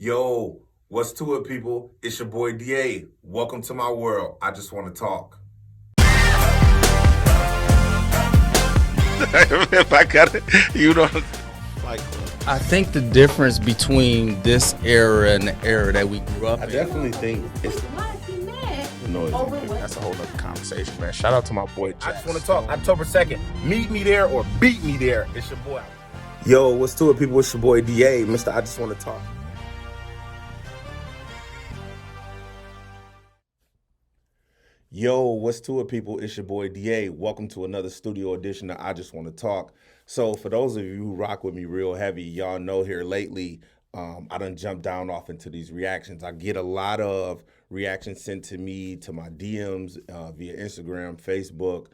Yo, what's to it, people? It's your boy DA. Welcome to my world. I just want to talk. If I got it, you know, like I think the difference between this era and the era that we grew up I in. definitely think it's Why is he mad? the noise. Over what? That's a whole other conversation, man. Shout out to my boy Jack. I just want to talk. October 2nd. Meet me there or beat me there. It's your boy. Yo, what's to it, people? It's your boy DA. Mr. I just want to talk. Yo, what's to it, people? It's your boy DA. Welcome to another studio edition of I Just Want to Talk. So, for those of you who rock with me real heavy, y'all know here lately, I done jumped down off into these reactions. I get a lot of reactions sent to me, to my DMs via Instagram, Facebook.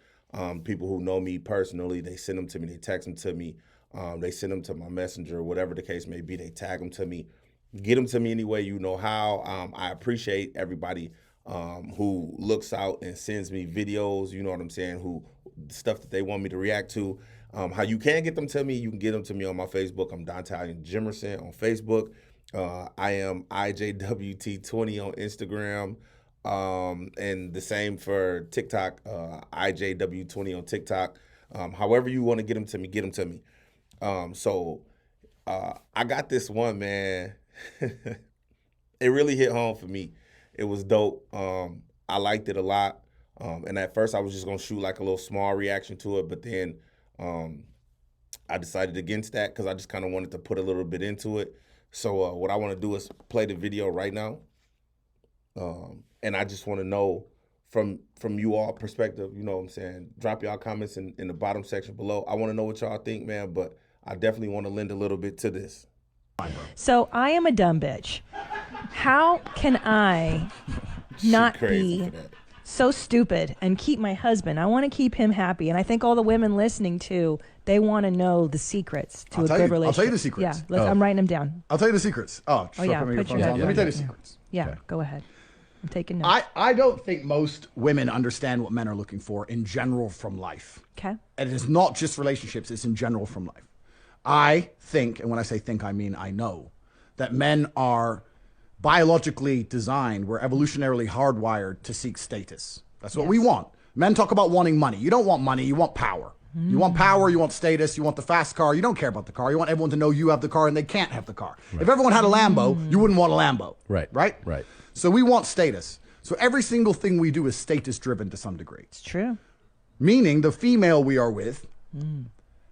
People who know me personally, they send them to me, they text them to me, they send them to my messenger, whatever the case may be, they tag them to me. Get them to me any way you know how. I appreciate everybody who looks out and sends me videos, you know what I'm saying, who stuff that they want me to react to. How you can get them to me, you can get them to me on my Facebook. I'm Dontalion Jimerson on Facebook. I am IJWT20 on Instagram. And the same for TikTok, IJW20 on TikTok. However you want to get them to me, get them to me. I got this one, man. It really hit home for me. It was dope. I liked it a lot. And at first I was just gonna shoot like a little small reaction to it, but then I decided against that because I just kind of wanted to put a little bit into it. So what I want to do is play the video right now. And I just want to know from you all perspective, you know what I'm saying? Drop y'all comments in the bottom section below. I want to know what y'all think, man, but I definitely want to lend a little bit to this. So I am a dumb bitch. How can I not crazy be for that. so stupid and keep my husband? I want to keep him happy, and I think all the women listening too, they want to know the secrets to I'll a tell good you- I'll relationship. tell you the secrets. Yeah, Oh. I'm writing them down. I'll tell you the secrets. Oh, Yeah, put put your on. Let me tell you the yeah. secrets. Yeah, Okay. go ahead. I'm taking notes. I don't think most women understand what men are looking for in general from life. Okay. And it's not just relationships, it's in general from life. I think, and when I say think, I mean I know, that men are biologically designed, we're evolutionarily hardwired to seek status. That's what we want. Men talk about wanting money. You don't want money, you want power. You want power, you want status, you want the fast car, you don't care about the car. You want everyone to know you have the car and they can't have the car. If everyone had a Lambo, you wouldn't want a Lambo. Right. Right? Right. So we want status. So every single thing we do is status driven to some degree. It's true. Meaning the female we are with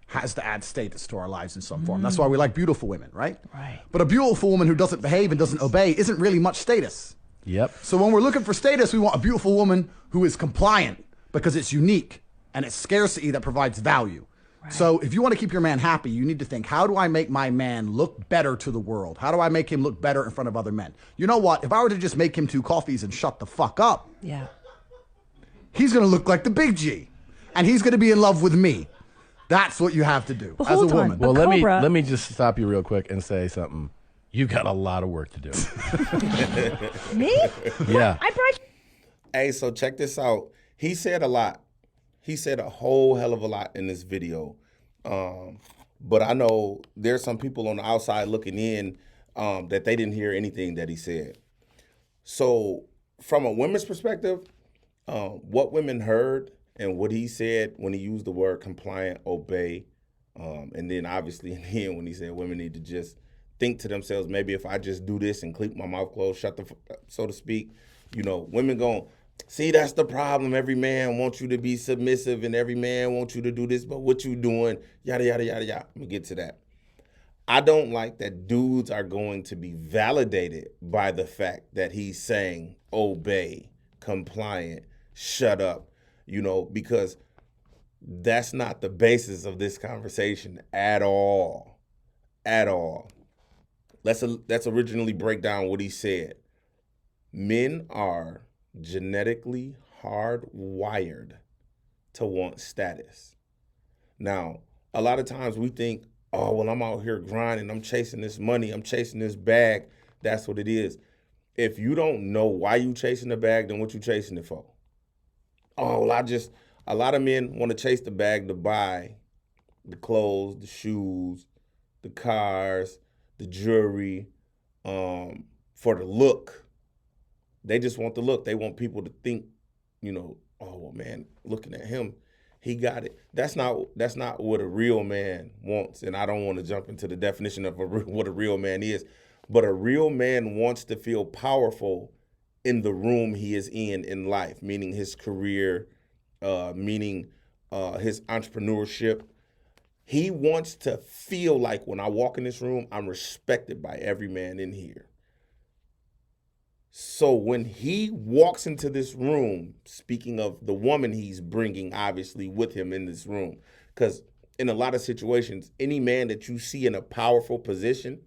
has to add status to our lives in some form. That's why we like beautiful women, right? Right. But a beautiful woman who doesn't behave and doesn't obey isn't really much status. Yep. So when we're looking for status, we want a beautiful woman who is compliant because it's unique and it's scarcity that provides value. So if you want to keep your man happy, you need to think, how do I make my man look better to the world? How do I make him look better in front of other men? You know what? If I were to just make him 2 coffees and shut the fuck up, Yeah. he's going to look like the big G. And he's going to be in love with me. That's what you have to do But as a hold on. woman. But Well, Cobra- let me just stop you real quick and say something. You got a lot of work to do. Me? Yeah. I brought Hey, so check this out. He said a lot. He said a whole hell of a lot in this video. But I know there's some people on the outside looking in that they didn't hear anything that he said. So from a women's perspective, what women heard and what he said when he used the word compliant, obey, and then obviously in the end when he said women need to just think to themselves, maybe if I just do this and keep my mouth closed, so to speak, you know, women gon' see, that's the problem. Every man wants you to be submissive and every man wants you to do this, but what you doing, yada, yada, yada, yada. Let me get to that. I don't like that dudes are going to be validated by the fact that he's saying obey, compliant, shut up, you know, because that's not the basis of this conversation at all. At all. Let's originally break down what he said. Men are genetically hardwired to want status. Now, a lot of times we think, oh, well, I'm out here grinding, I'm chasing this money, I'm chasing this bag. That's what it is. If you don't know why you chasing the bag, then what you chasing it for? Oh, well, a lot of men want to chase the bag to buy the clothes, the shoes, the cars, the jewelry, for the look. They just want the look. They want people to think, oh, well, man, looking at him, he got it. That's not what a real man wants. And I don't want to jump into the definition of what a real man is, but a real man wants to feel powerful in the room he is in life, meaning his career, meaning his entrepreneurship. He wants to feel like when I walk in this room, I'm respected by every man in here. So when he walks into this room, speaking of the woman he's bringing obviously with him in this room, because in a lot of situations, any man that you see in a powerful position,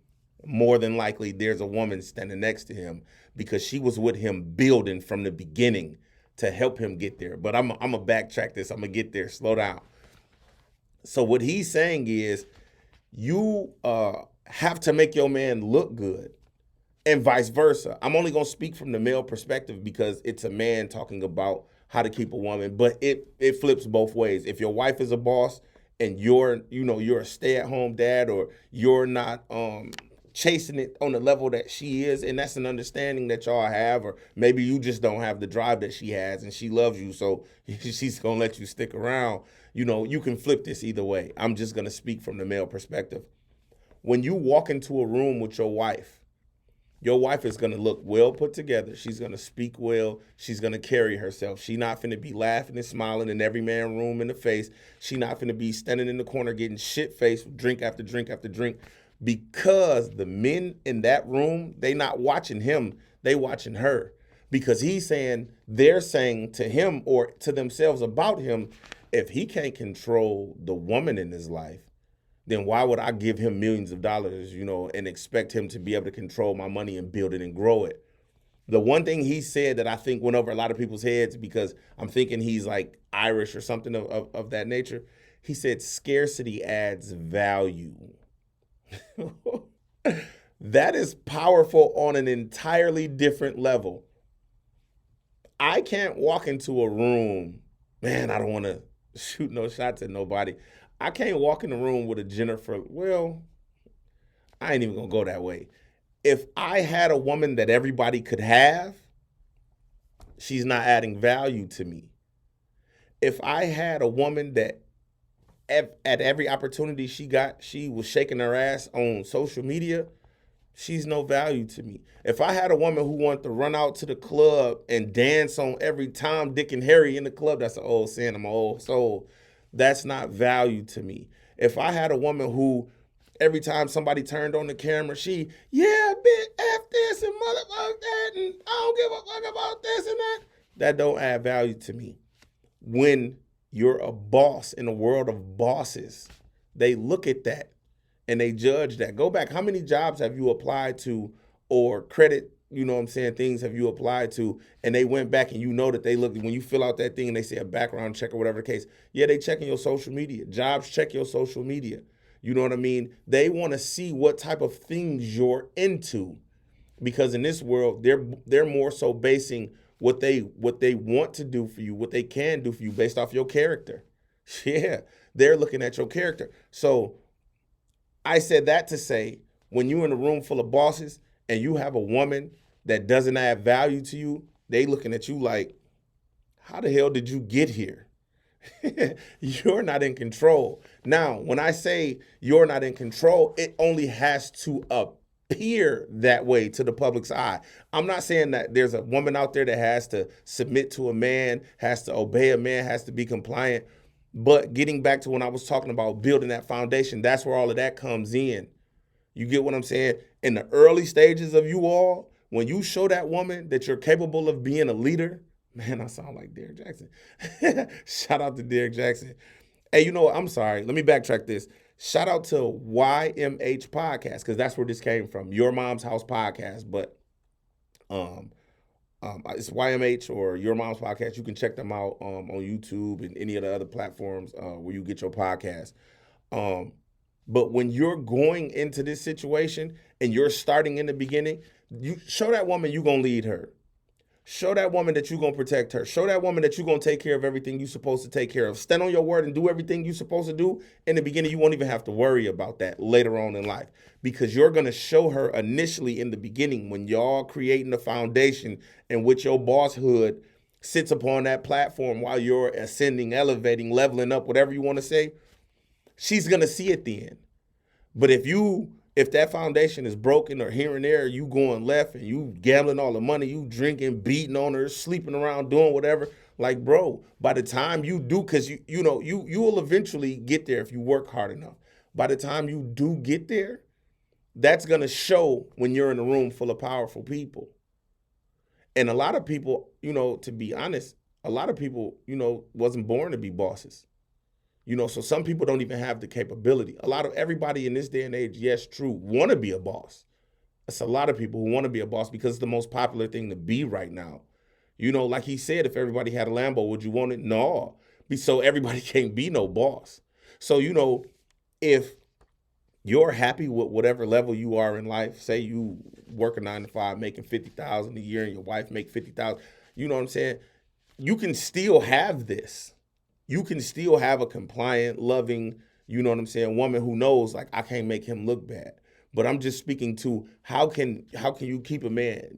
more than likely there's a woman standing next to him because she was with him building from the beginning to help him get there. But I'm going to backtrack this. I'm going to get there. Slow down. So what he's saying is you have to make your man look good. And vice versa. I'm only going to speak from the male perspective because it's a man talking about how to keep a woman, but it flips both ways. If your wife is a boss and you're a stay-at-home dad, or you're not chasing it on the level that she is, and that's an understanding that y'all have, or maybe you just don't have the drive that she has and she loves you, so she's going to let you stick around. You can flip this either way. I'm just going to speak from the male perspective. When you walk into a room with your wife is going to look well put together. She's going to speak well. She's going to carry herself. She's not going to be laughing and smiling in every man room in the face. She's not going to be standing in the corner getting shit-faced, drink after drink after drink, because the men in that room, they not watching him. They watching her, because they're saying to him or to themselves about him, if he can't control the woman in his life, then why would I give him millions of dollars, and expect him to be able to control my money and build it and grow it? The one thing he said that I think went over a lot of people's heads, because I'm thinking he's like Irish or something of that nature, he said scarcity adds value. That is powerful on an entirely different level. I can't walk into a room, man, I don't want to shoot no shots at nobody. I can't walk in the room with a Jennifer. Well, I ain't even going to go that way. If I had a woman that everybody could have, she's not adding value to me. If I had a woman that at every opportunity she got, she was shaking her ass on social media, she's no value to me. If I had a woman who wanted to run out to the club and dance on every Tom, Dick, and Harry in the club, that's an old sin. I'm an old soul. That's not value to me. If I had a woman who, every time somebody turned on the camera, bitch, F this and motherfuck that, and I don't give a fuck about this and that don't add value to me. When you're a boss in a world of bosses, they look at that and they judge that. Go back, how many jobs have you applied to, or credit, things have you applied to, and they went back and that they looked, when you fill out that thing and they say a background check or whatever the case, they checking your social media. Jobs check your social media. You know what I mean? They want to see what type of things you're into, because in this world, they're more so basing what they want to do for you, what they can do for you based off your character. Yeah, they're looking at your character. So I said that to say, when you're in a room full of bosses and you have a woman that doesn't add value to you, they looking at you like, how the hell did you get here? You're not in control. Now, when I say you're not in control, it only has to appear that way to the public's eye. I'm not saying that there's a woman out there that has to submit to a man, has to obey a man, has to be compliant. But getting back to when I was talking about building that foundation, that's where all of that comes in. You get what I'm saying? In the early stages of you all, when you show that woman that you're capable of being a leader, man, I sound like Derrick Jackson. Shout out to Derrick Jackson. Hey, you know what? I'm sorry. Let me backtrack this. Shout out to YMH Podcast, because that's where this came from. Your Mom's House Podcast. But it's YMH or Your Mom's Podcast. You can check them out on YouTube and any of the other platforms where you get your podcast. But when you're going into this situation and you're starting in the beginning, you show that woman you're going to lead her. Show that woman that you're going to protect her. Show that woman that you're going to take care of everything you're supposed to take care of. Stand on your word and do everything you're supposed to do. In the beginning, you won't even have to worry about that later on in life, because you're going to show her initially in the beginning when y'all creating the foundation in which your bosshood sits upon that platform while you're ascending, elevating, leveling up, whatever you want to say. She's going to see it then. But if that foundation is broken or here and there, you going left and you gambling all the money, you drinking, beating on her, sleeping around, doing whatever, like, bro, by the time you do, because you will eventually get there if you work hard enough. By the time you do get there, that's going to show when you're in a room full of powerful people. And a lot of people, to be honest, a lot of people, wasn't born to be bosses. So some people don't even have the capability. Everybody in this day and age, yes, true, want to be a boss. It's a lot of people who want to be a boss because it's the most popular thing to be right now. Like he said, if everybody had a Lambo, would you want it? No. So everybody can't be no boss. So, if you're happy with whatever level you are in life, say you work a 9 to 5, making $50,000 a year and your wife make $50,000, you know what I'm saying? You can still have this. You can still have a compliant, loving, woman who knows, like, I can't make him look bad. But I'm just speaking to how can you keep a man?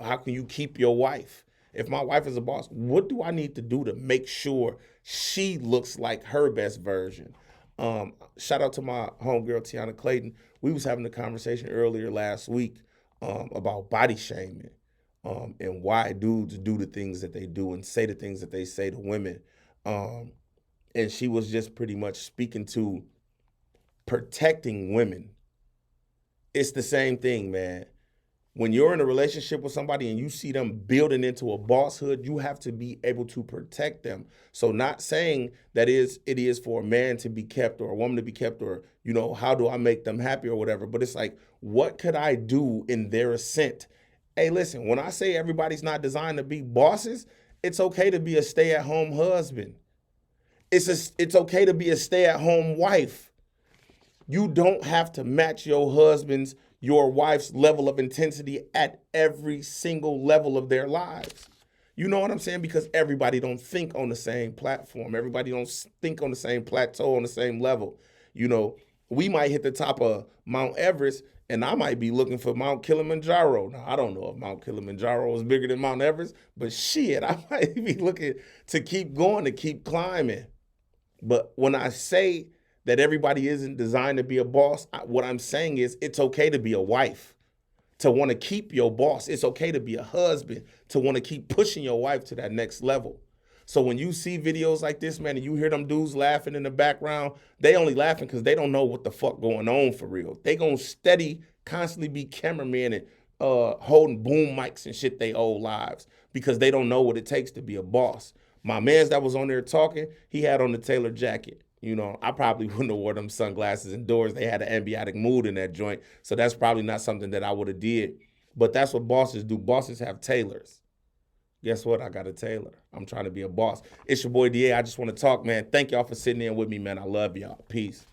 How can you keep your wife? If my wife is a boss, what do I need to do to make sure she looks like her best version? Shout out to my homegirl, Tiana Clayton. We was having a conversation earlier last week about body shaming and why dudes do the things that they do and say the things that they say to women. And she was just pretty much speaking to protecting women. It's the same thing, man. When you're in a relationship with somebody and you see them building into a bosshood, you have to be able to protect them. So not saying that it is for a man to be kept or a woman to be kept or, how do I make them happy or whatever. But it's like, what could I do in their ascent? Hey, listen, when I say everybody's not designed to be bosses, it's okay to be a stay-at-home husband. It's okay to be a stay-at-home wife. You don't have to match your wife's level of intensity at every single level of their lives. You know what I'm saying? Because everybody don't think on the same platform. Everybody don't think on the same plateau, on the same level. We might hit the top of Mount Everest, and I might be looking for Mount Kilimanjaro. Now, I don't know if Mount Kilimanjaro is bigger than Mount Everest, but shit, I might be looking to keep going, to keep climbing. But when I say that everybody isn't designed to be a boss, what I'm saying is it's okay to be a wife, to want to keep your boss. It's okay to be a husband, to want to keep pushing your wife to that next level. So when you see videos like this, man, and you hear them dudes laughing in the background, they only laughing because they don't know what the fuck going on for real. They gonna constantly be cameramen and holding boom mics and shit they whole lives because they don't know what it takes to be a boss. My mans that was on there talking, he had on the Taylor jacket. I probably wouldn't have wore them sunglasses indoors. They had an ambiotic mood in that joint. So that's probably not something that I would have did. But that's what bosses do. Bosses have tailors. Guess what? I got a tailor. I'm trying to be a boss. It's your boy DA. I just want to talk, man. Thank y'all for sitting in with me, man. I love y'all. Peace.